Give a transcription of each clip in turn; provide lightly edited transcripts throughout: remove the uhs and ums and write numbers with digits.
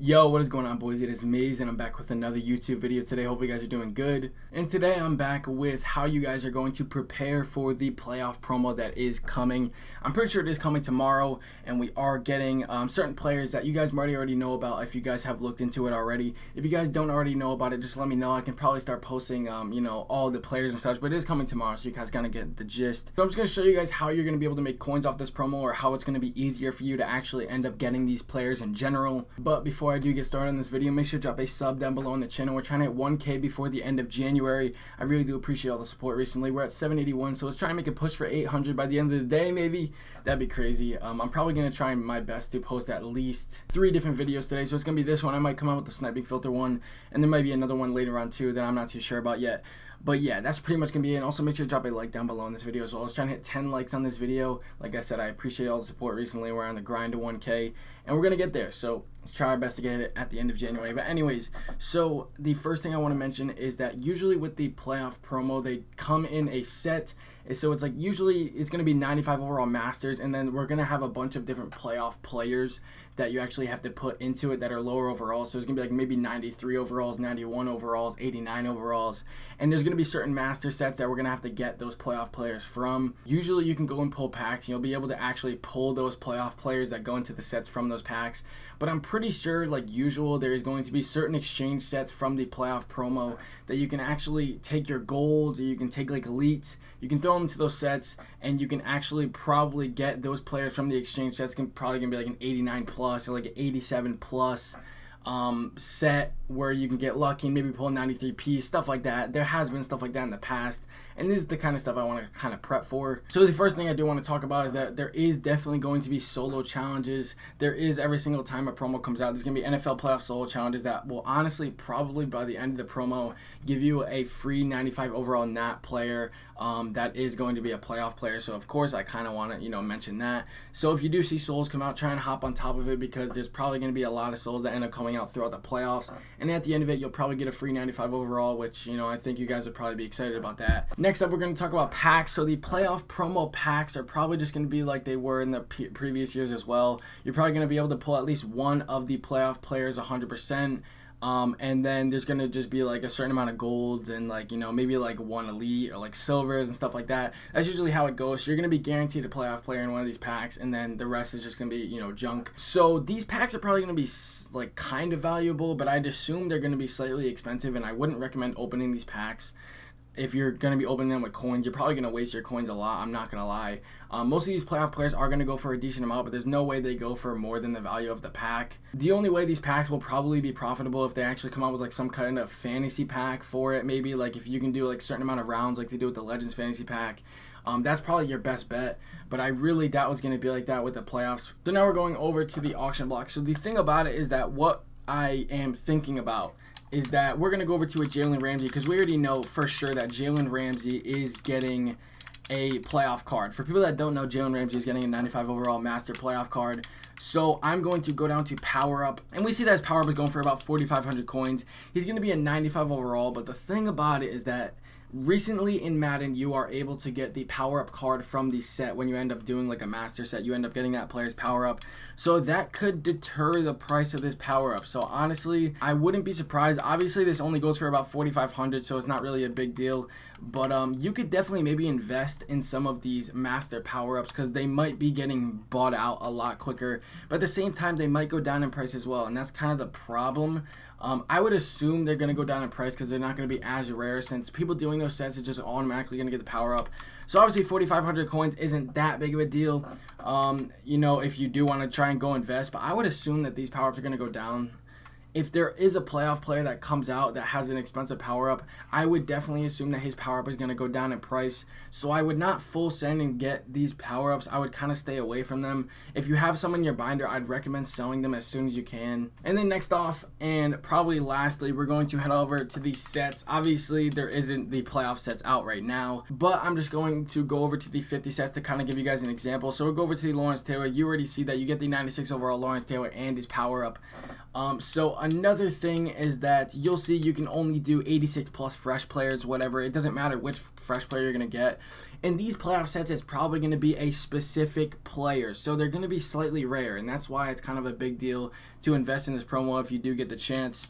Yo, what is going on, boys? It is Maze, and I'm back with another YouTube video today. Hope you guys are doing good. And today I'm back with how you guys are going to prepare for the playoff promo that is coming. I'm pretty sure it is coming tomorrow, and we are getting certain players that you guys might already know about if you guys have looked into it already. If you guys don't already know about it, just let me know. I can probably start posting, all the players and such, but it is coming tomorrow, so you guys kind of get the gist. So I'm just going to show you guys how you're going to be able to make coins off this promo, or how it's going to be easier for you to actually end up getting these players in general. But before I do get started on this video, make sure to drop a sub down below on the channel. We're trying to hit 1K before the end of January. I really do appreciate all the support recently. We're at 781, so let's try and make a push for 800 by the end of the day, maybe. That'd be crazy. I'm probably going to try my best to post at least 3 different videos today. So it's going to be this one. I might come out with the sniping filter one, and there might be another one later on too that I'm not too sure about yet. But yeah, that's pretty much going to be it. And also make sure to drop a like down below on this video as well. I was trying to hit 10 likes on this video. Like I said, I appreciate all the support recently. We're on the grind to 1K, and we're going to get there. So let's try our best to get it at the end of January. But anyways, so the first thing I want to mention is that usually with the playoff promo, they come in a set. So it's like usually it's going to be 95 overall masters, and then we're going to have a bunch of different playoff players that you actually have to put into it that are lower overall. So it's going to be like maybe 93 overalls, 91 overalls, 89 overalls. And there's going to be certain master sets that we're going to have to get those playoff players from. Usually you can go and pull packs, and you'll be able to actually pull those playoff players that go into the sets from those packs. But I'm pretty sure, like usual, there is going to be certain exchange sets from the playoff promo that you can actually take your golds, or you can take like elites. You can throw them to those sets, and you can actually probably get those players from the exchange sets. Probably gonna be like an 89 plus or like an 87 plus set where you can get lucky and maybe pull a 93p, stuff like that. There has been stuff like that in the past, and this is the kind of stuff I want to kind of prep for. So the first thing I do want to talk about is that there is definitely going to be solo challenges. There is every single time a promo comes out. There's going to be NFL playoff solo challenges that will honestly probably by the end of the promo give you a free 95 overall nat player that is going to be a playoff player. So of course I kind of want to mention that. So if you do see souls come out, try and hop on top of it, because there's probably going to be a lot of souls that end up coming out throughout the playoffs, and at the end of it you'll probably get a free 95 overall, which I think you guys would probably be excited about that. Next up, we're going to talk about packs. So the playoff promo packs are probably just going to be like they were in the previous years as well. You're probably going to be able to pull at least one of the playoff players 100%. And then there's gonna just be like a certain amount of golds and like maybe like one elite or like silvers and stuff like that. That's usually how it goes. So you're gonna be guaranteed a playoff player in one of these packs, and then the rest is just gonna be junk. So these packs are probably gonna be like kind of valuable, but I'd assume they're gonna be slightly expensive, and I wouldn't recommend opening these packs. If you're going to be opening them with coins, you're probably going to waste your coins a lot. I'm not going to lie. Most of these playoff players are going to go for a decent amount, but there's no way they go for more than the value of the pack. The only way these packs will probably be profitable if they actually come out with like some kind of fantasy pack for it. Maybe like if you can do like a certain amount of rounds like they do with the Legends fantasy pack. That's probably your best bet, but I really doubt it's going to be like that with the playoffs. So now we're going over to the auction block. So the thing about it is that what I am thinking about is that we're going to go over to a Jalen Ramsey, because we already know for sure that Jalen Ramsey is getting a playoff card. For people that don't know, Jalen Ramsey is getting a 95 overall master playoff card. So I'm going to go down to power up, and we see that his power up is going for about 4,500 coins. He's going to be a 95 overall, but the thing about it is that recently in Madden, you are able to get the power-up card from the set. When you end up doing like a master set, you end up getting that player's power-up. So that could deter the price of this power-up. So honestly, I wouldn't be surprised. Obviously, this only goes for about 4,500, so it's not really a big deal. But you could definitely maybe invest in some of these master power-ups, because they might be getting bought out a lot quicker. But at the same time, they might go down in price as well, and that's kind of the problem. I would assume they're going to go down in price because they're not going to be as rare, since people doing those sets are just automatically going to get the power up. So obviously 4,500 coins isn't that big of a deal, if you do want to try and go invest. But I would assume that these power ups are going to go down. If there is a playoff player that comes out that has an expensive power-up, I would definitely assume that his power-up is going to go down in price. So I would not full send and get these power-ups. I would kind of stay away from them. If you have some in your binder, I'd recommend selling them as soon as you can. And then next off, and probably lastly, we're going to head over to the sets. Obviously, there isn't the playoff sets out right now, but I'm just going to go over to the 50 sets to kind of give you guys an example. So we'll go over to the Lawrence Taylor. You already see that you get the 96 overall Lawrence Taylor and his power-up. So another thing is that you'll see you can only do 86 plus fresh players, whatever. It doesn't matter which fresh player you're going to get. In these playoff sets, it's probably going to be a specific player. So they're going to be slightly rare, and that's why it's kind of a big deal to invest in this promo if you do get the chance.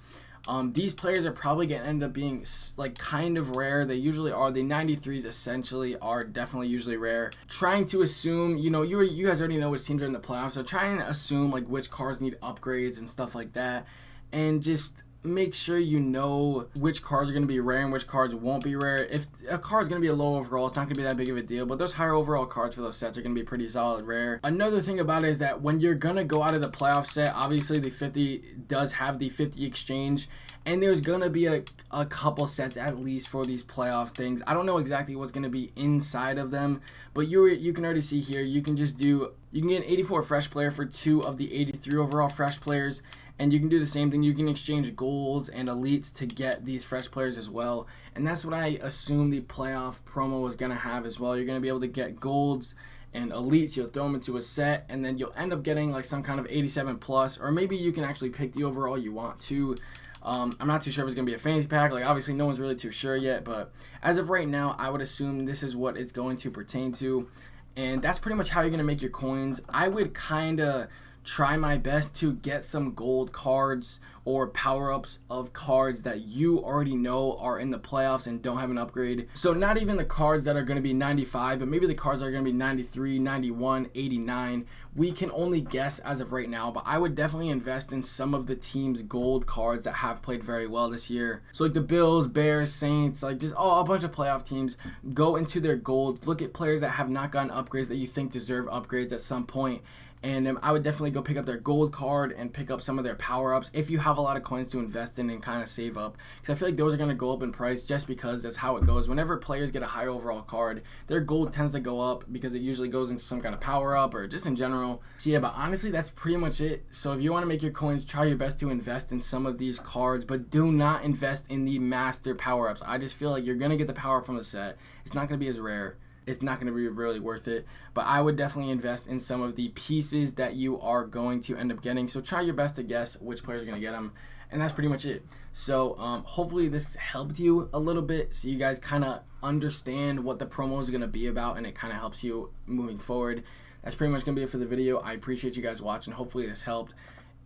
These players are probably going to end up being like kind of rare. They usually are. The 93s essentially are definitely usually rare. Trying to assume, you know, you guys already know which teams are in the playoffs, so trying to assume like which cards need upgrades and stuff like that, and just make sure you know which cards are going to be rare and which cards won't be rare. If a card is going to be a low overall, it's not going to be that big of a deal, but those higher overall cards for those sets are going to be pretty solid rare. Another thing about it is that when you're going to go out of the playoff set, obviously the 50 does have the 50 exchange, and there's going to be a couple sets at least for these playoff things. I don't know exactly what's going to be inside of them, but you can already see here, you can get an 84 fresh player for 2 of the 83 overall fresh players. And you can do the same thing. You can exchange golds and elites to get these fresh players as well. And that's what I assume the playoff promo is going to have as well. You're going to be able to get golds and elites. You'll throw them into a set, and then you'll end up getting like some kind of 87 plus, or maybe you can actually pick the overall you want to. I'm not too sure if it's going to be a fantasy pack. Like, obviously, no one's really too sure yet. But as of right now, I would assume this is what it's going to pertain to. And that's pretty much how you're going to make your coins. I would kind of try my best to get some gold cards or power-ups of cards that you already know are in the playoffs and don't have an upgrade. So not even the cards that are going to be 95, but maybe the cards that are going to be 93, 91, 89. We can only guess as of right now, but I would definitely invest in some of the team's gold cards that have played very well this year. So like the Bills, Bears, Saints, like just a bunch of playoff teams. Go into their gold, look at players that have not gotten upgrades that you think deserve upgrades at some point. And I would definitely go pick up their gold card and pick up some of their power-ups if you have a lot of coins to invest in and kind of save up. Because I feel like those are going to go up in price just because that's how it goes. Whenever players get a high overall card, their gold tends to go up because it usually goes into some kind of power-up or just in general. So yeah, but honestly, that's pretty much it. So if you want to make your coins, try your best to invest in some of these cards, but do not invest in the master power-ups. I just feel like you're going to get the power from the set. It's not going to be as rare. It's not going to be really worth it, but I would definitely invest in some of the pieces that you are going to end up getting. So try your best to guess which players are going to get them, and that's pretty much it. So hopefully this helped you a little bit so you guys kind of understand what the promo is going to be about, and it kind of helps you moving forward. That's pretty much going to be it for the video. I appreciate you guys watching. Hopefully this helped.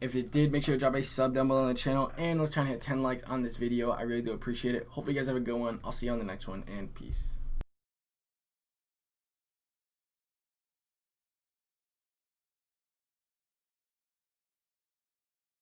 If it did, make sure to drop a sub down below on the channel, and let's try and hit 10 likes on this video. I really do appreciate it. Hopefully you guys have a good one. I'll see you on the next one, and peace.